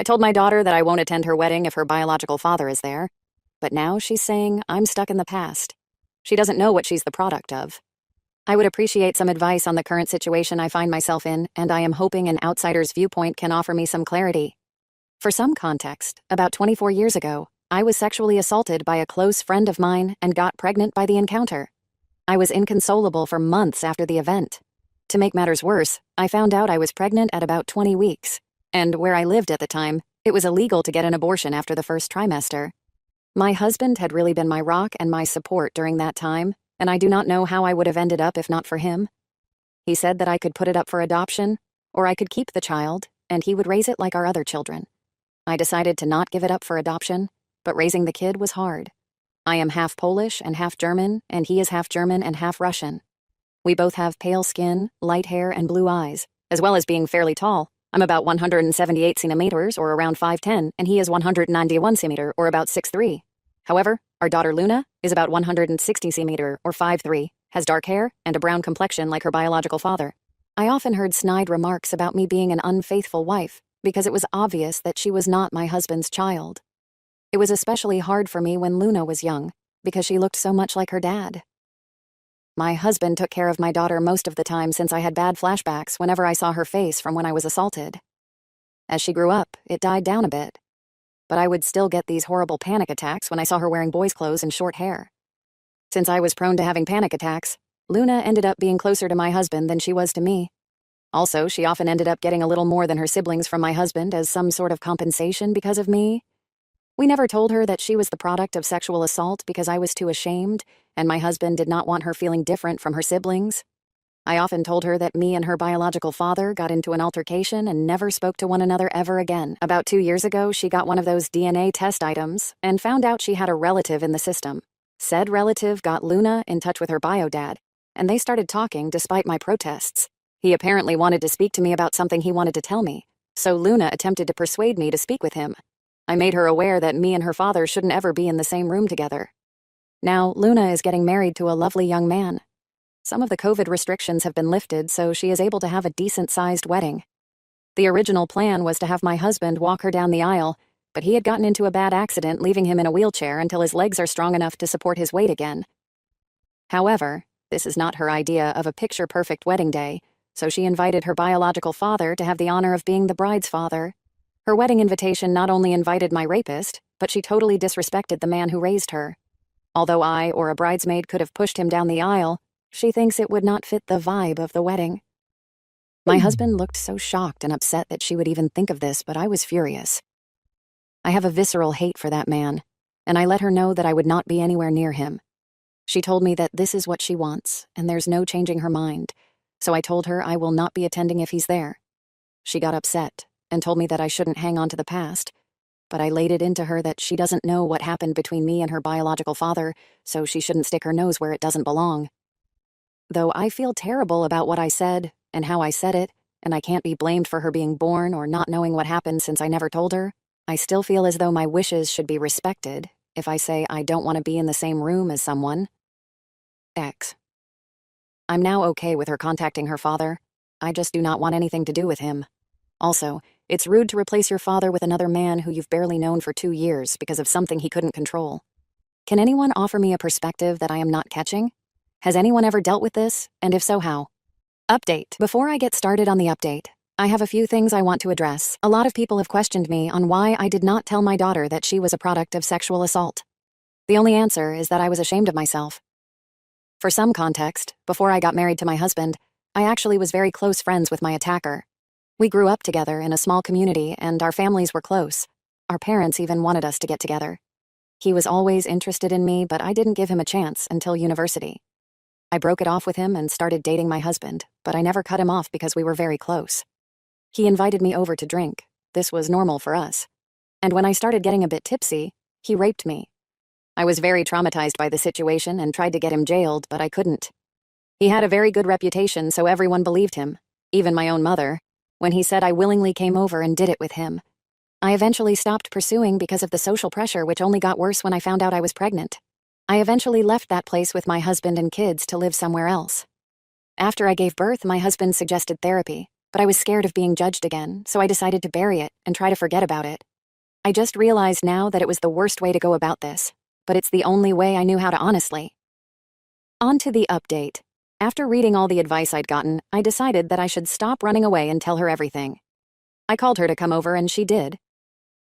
I told my daughter that I won't attend her wedding if her biological father is there, but now she's saying I'm stuck in the past. She doesn't know what she's the product of. I would appreciate some advice on the current situation I find myself in, and I am hoping an outsider's viewpoint can offer me some clarity. For some context, about 24 years ago, I was sexually assaulted by a close friend of mine and got pregnant by the encounter. I was inconsolable for months after the event. To make matters worse, I found out I was pregnant at about 20 weeks, and where I lived at the time, it was illegal to get an abortion after the first trimester. My husband had really been my rock and my support during that time, and I do not know how I would have ended up if not for him. He said that I could put it up for adoption, or I could keep the child, and he would raise it like our other children. I decided to not give it up for adoption, but raising the kid was hard. I am half Polish and half German, and he is half German and half Russian. We both have pale skin, light hair, and blue eyes, as well as being fairly tall. I'm about 178 centimeters, or around 5'10", and he is 191 centimeter, or about 6'3". However, our daughter Luna is about 160 centimeter, or 5'3", has dark hair, and a brown complexion like her biological father. I often heard snide remarks about me being an unfaithful wife, because it was obvious that she was not my husband's child. It was especially hard for me when Luna was young, because she looked so much like her dad. My husband took care of my daughter most of the time since I had bad flashbacks whenever I saw her face from when I was assaulted. As she grew up, it died down a bit. But I would still get these horrible panic attacks when I saw her wearing boys' clothes and short hair. Since I was prone to having panic attacks, Luna ended up being closer to my husband than she was to me. Also, she often ended up getting a little more than her siblings from my husband as some sort of compensation because of me. We never told her that she was the product of sexual assault because I was too ashamed, and my husband did not want her feeling different from her siblings. I often told her that me and her biological father got into an altercation and never spoke to one another ever again. About 2 years ago, she got one of those DNA test items and found out she had a relative in the system. Said relative got Luna in touch with her bio dad, and they started talking despite my protests. He apparently wanted to speak to me about something he wanted to tell me, so Luna attempted to persuade me to speak with him. I made her aware that me and her father shouldn't ever be in the same room together. Now, Luna is getting married to a lovely young man. Some of the COVID restrictions have been lifted, so she is able to have a decent-sized wedding. The original plan was to have my husband walk her down the aisle, but he had gotten into a bad accident, leaving him in a wheelchair until his legs are strong enough to support his weight again. However, this is not her idea of a picture-perfect wedding day, so she invited her biological father to have the honor of being the bride's father. Her wedding invitation not only invited my rapist, but she totally disrespected the man who raised her. Although I or a bridesmaid could have pushed him down the aisle, she thinks it would not fit the vibe of the wedding. My husband looked so shocked and upset that she would even think of this, but I was furious. I have a visceral hate for that man, and I let her know that I would not be anywhere near him. She told me that this is what she wants, and there's no changing her mind, so I told her I will not be attending if he's there. She got upset and told me that I shouldn't hang on to the past, but I laid it into her that she doesn't know what happened between me and her biological father, so she shouldn't stick her nose where it doesn't belong. Though I feel terrible about what I said and how I said it, and I can't be blamed for her being born or not knowing what happened since I never told her, I still feel as though my wishes should be respected if I say I don't want to be in the same room as someone. X. I'm now okay with her contacting her father. I just do not want anything to do with him. Also, it's rude to replace your father with another man who you've barely known for 2 years because of something he couldn't control. Can anyone offer me a perspective that I am not catching? Has anyone ever dealt with this, and if so, how? Update. Before I get started on the update, I have a few things I want to address. A lot of people have questioned me on why I did not tell my daughter that she was a product of sexual assault. The only answer is that I was ashamed of myself. For some context, before I got married to my husband, I actually was very close friends with my attacker. We grew up together in a small community, and our families were close. Our parents even wanted us to get together. He was always interested in me, but I didn't give him a chance until university. I broke it off with him and started dating my husband, but I never cut him off because we were very close. He invited me over to drink. This was normal for us. And when I started getting a bit tipsy, he raped me. I was very traumatized by the situation and tried to get him jailed, but I couldn't. He had a very good reputation, so everyone believed him, even my own mother, when he said I willingly came over and did it with him. I eventually stopped pursuing because of the social pressure, which only got worse when I found out I was pregnant. I eventually left that place with my husband and kids to live somewhere else. After I gave birth, my husband suggested therapy, but I was scared of being judged again, so I decided to bury it and try to forget about it. I just realized now that it was the worst way to go about this, but it's the only way I knew how to honestly. On to the update. After reading all the advice I'd gotten, I decided that I should stop running away and tell her everything. I called her to come over and she did.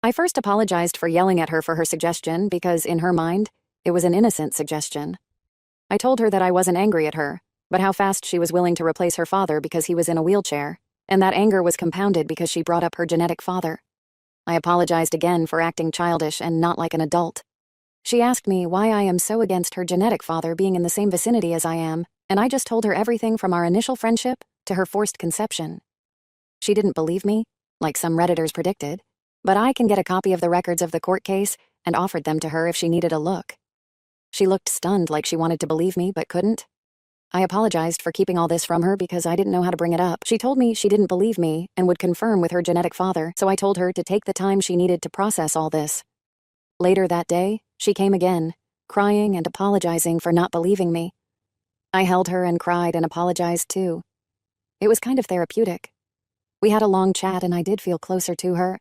I first apologized for yelling at her for her suggestion because, in her mind, it was an innocent suggestion. I told her that I wasn't angry at her, but how fast she was willing to replace her father because he was in a wheelchair, and that anger was compounded because she brought up her genetic father. I apologized again for acting childish and not like an adult. She asked me why I am so against her genetic father being in the same vicinity as I am, and I just told her everything from our initial friendship to her forced conception. She didn't believe me, like some Redditors predicted, but I can get a copy of the records of the court case and offered them to her if she needed a look. She looked stunned, like she wanted to believe me but couldn't. I apologized for keeping all this from her because I didn't know how to bring it up. She told me she didn't believe me and would confirm with her genetic father, so I told her to take the time she needed to process all this. Later that day, she came again, crying and apologizing for not believing me. I held her and cried and apologized too. It was kind of therapeutic. We had a long chat and I did feel closer to her.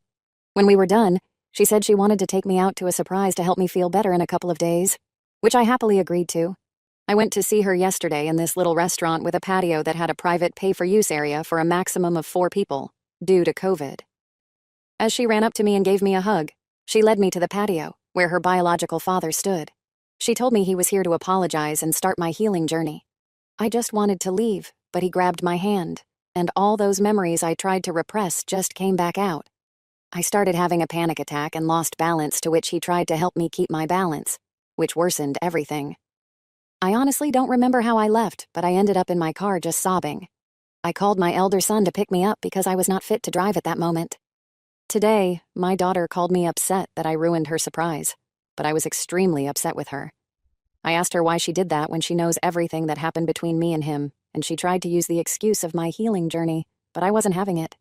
When we were done, she said she wanted to take me out to a surprise to help me feel better in a couple of days, which I happily agreed to. I went to see her yesterday in this little restaurant with a patio that had a private pay-for-use area for a maximum of 4 people, due to COVID. As she ran up to me and gave me a hug, she led me to the patio, where her biological father stood. She told me he was here to apologize and start my healing journey. I just wanted to leave, but he grabbed my hand, and all those memories I tried to repress just came back out. I started having a panic attack and lost balance, to which he tried to help me keep my balance, which worsened everything. I honestly don't remember how I left, but I ended up in my car just sobbing. I called my elder son to pick me up because I was not fit to drive at that moment. Today, my daughter called me upset that I ruined her surprise, but I was extremely upset with her. I asked her why she did that when she knows everything that happened between me and him, and she tried to use the excuse of my healing journey, but I wasn't having it.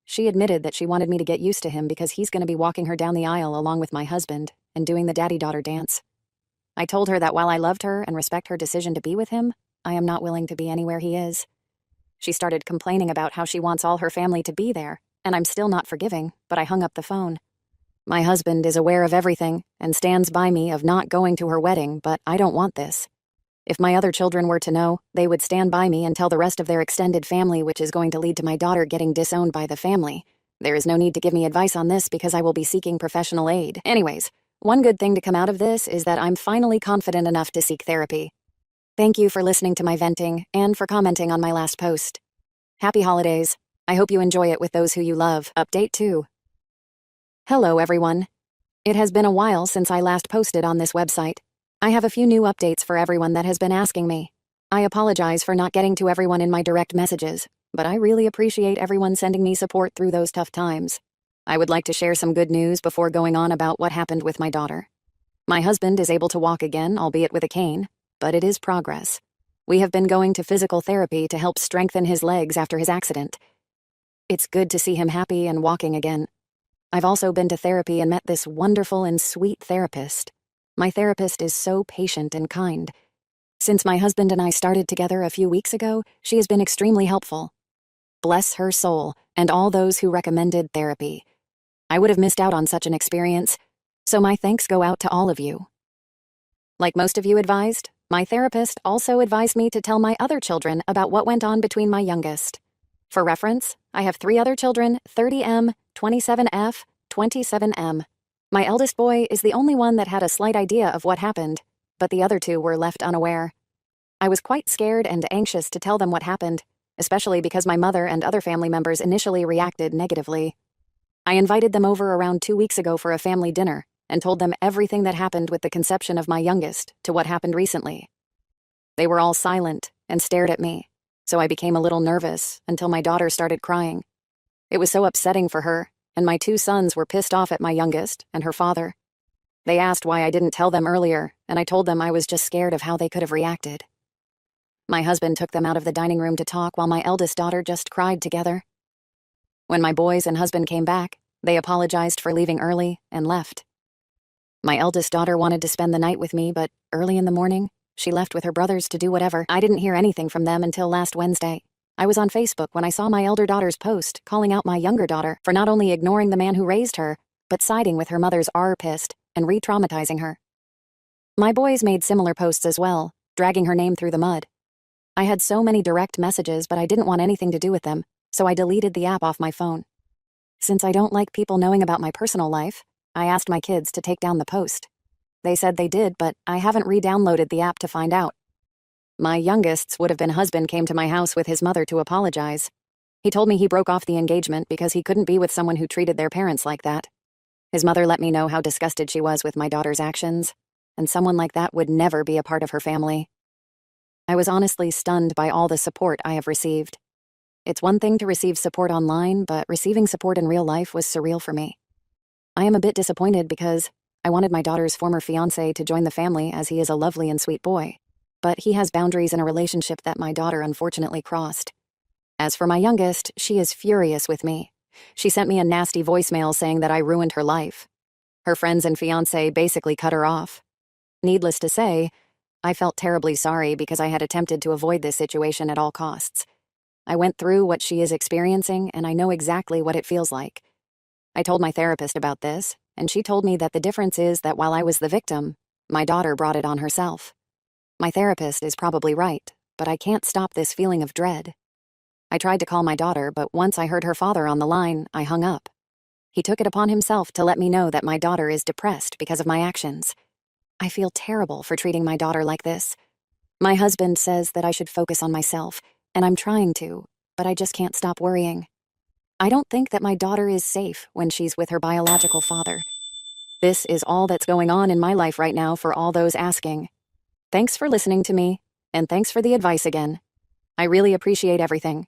She admitted that she wanted me to get used to him because he's going to be walking her down the aisle along with my husband and doing the daddy-daughter dance. I told her that while I loved her and respect her decision to be with him, I am not willing to be anywhere he is. She started complaining about how she wants all her family to be there, and I'm still not forgiving, but I hung up the phone. My husband is aware of everything and stands by me of not going to her wedding, but I don't want this. If my other children were to know, they would stand by me and tell the rest of their extended family, which is going to lead to my daughter getting disowned by the family. There is no need to give me advice on this because I will be seeking professional aid. Anyways, one good thing to come out of this is that I'm finally confident enough to seek therapy. Thank you for listening to my venting and for commenting on my last post. Happy holidays. I hope you enjoy it with those who you love. Update 2. Hello, everyone. It has been a while since I last posted on this website. I have a few new updates for everyone that has been asking me. I apologize for not getting to everyone in my direct messages, but I really appreciate everyone sending me support through those tough times. I would like to share some good news before going on about what happened with my daughter. My husband is able to walk again, albeit with a cane, but it is progress. We have been going to physical therapy to help strengthen his legs after his accident. It's good to see him happy and walking again. I've also been to therapy and met this wonderful and sweet therapist. My therapist is so patient and kind. Since my husband and I started together a few weeks ago, she has been extremely helpful. Bless her soul and all those who recommended therapy. I would have missed out on such an experience, so my thanks go out to all of you. Like most of you advised, my therapist also advised me to tell my other children about what went on between my youngest. For reference, I have 3 other children, 30M, 27F, 27M. My eldest boy is the only one that had a slight idea of what happened, but the other 2 were left unaware. I was quite scared and anxious to tell them what happened, especially because my mother and other family members initially reacted negatively. I invited them over around 2 weeks ago for a family dinner and told them everything that happened with the conception of my youngest to what happened recently. They were all silent and stared at me, so I became a little nervous until my daughter started crying. It was so upsetting for her, and my 2 sons were pissed off at my youngest and her father. They asked why I didn't tell them earlier, and I told them I was just scared of how they could have reacted. My husband took them out of the dining room to talk while my eldest daughter just cried together. When my boys and husband came back, they apologized for leaving early and left. My eldest daughter wanted to spend the night with me, but early in the morning, she left with her brothers to do whatever. I didn't hear anything from them until last Wednesday. I was on Facebook when I saw my elder daughter's post calling out my younger daughter for not only ignoring the man who raised her, but siding with her mother's R-pissed and re-traumatizing her. My boys made similar posts as well, dragging her name through the mud. I had so many direct messages, but I didn't want anything to do with them, so I deleted the app off my phone. Since I don't like people knowing about my personal life, I asked my kids to take down the post. They said they did, but I haven't re-downloaded the app to find out. My youngest's would-have-been husband came to my house with his mother to apologize. He told me he broke off the engagement because he couldn't be with someone who treated their parents like that. His mother let me know how disgusted she was with my daughter's actions, and someone like that would never be a part of her family. I was honestly stunned by all the support I have received. It's one thing to receive support online, but receiving support in real life was surreal for me. I am a bit disappointed because I wanted my daughter's former fiancé to join the family as he is a lovely and sweet boy, but he has boundaries in a relationship that my daughter unfortunately crossed. As for my youngest, she is furious with me. She sent me a nasty voicemail saying that I ruined her life. Her friends and fiancé basically cut her off. Needless to say, I felt terribly sorry because I had attempted to avoid this situation at all costs. I went through what she is experiencing, and I know exactly what it feels like. I told my therapist about this, and she told me that the difference is that while I was the victim, my daughter brought it on herself. My therapist is probably right, but I can't stop this feeling of dread. I tried to call my daughter, but once I heard her father on the line, I hung up. He took it upon himself to let me know that my daughter is depressed because of my actions. I feel terrible for treating my daughter like this. My husband says that I should focus on myself, and I'm trying to, but I just can't stop worrying. I don't think that my daughter is safe when she's with her biological father. This is all that's going on in my life right now for all those asking. Thanks for listening to me, and thanks for the advice again. I really appreciate everything.